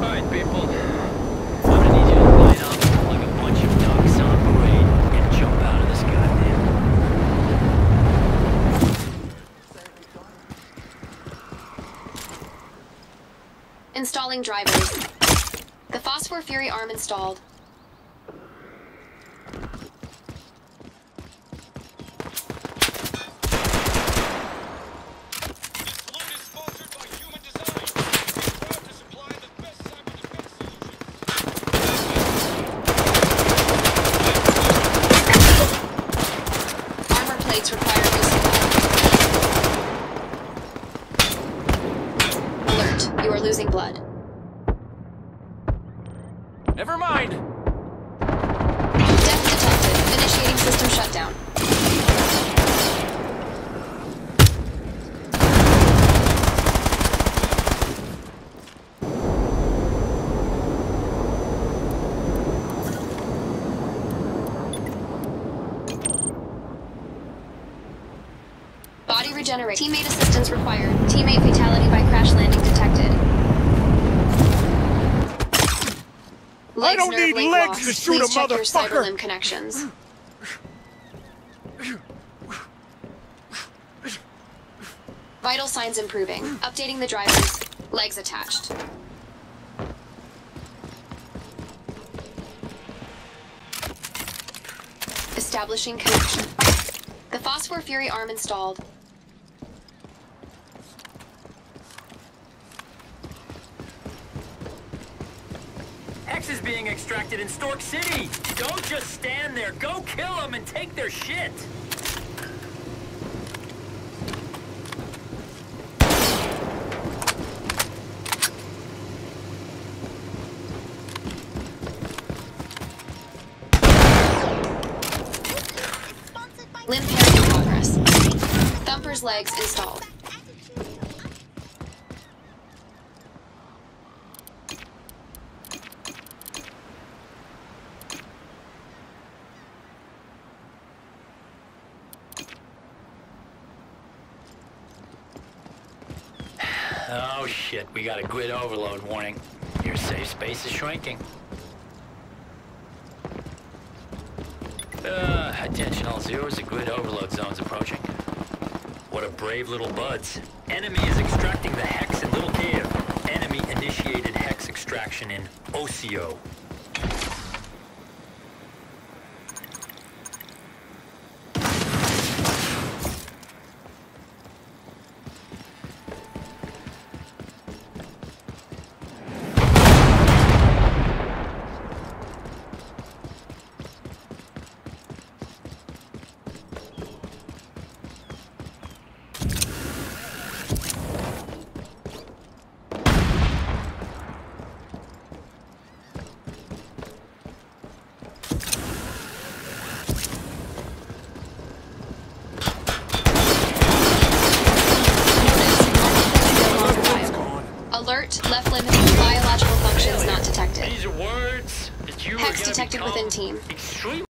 Alright, people. I'm gonna need you to line up like a bunch of ducks on parade and jump out of this goddamn. Installing drivers. The Phosphor Fury arm installed. Losing blood. Never mind. Death detected. Initiating system shutdown. Body regenerate. Teammate assistance required. Teammate fatality by crash landing detected. I don't need legs to shoot a motherfucker. Please check your cyber limb connections. Vital signs improving. Updating the drivers. Legs attached. Establishing connection. The Phosphor Fury arm installed. X is being extracted in Stork City. Don't just stand there. Go kill them and take their shit. Limb pairing in progress. Thumper's legs installed. Oh shit, we got a grid overload warning. Your safe space is shrinking. Attention all zeros, a grid overload zone's approaching. What a brave little buds. Enemy is extracting the hex in Little Cave. Enemy initiated hex extraction in OCO. Alert, left limb biological functions not detected. These are words that you Hex detected within team. extremely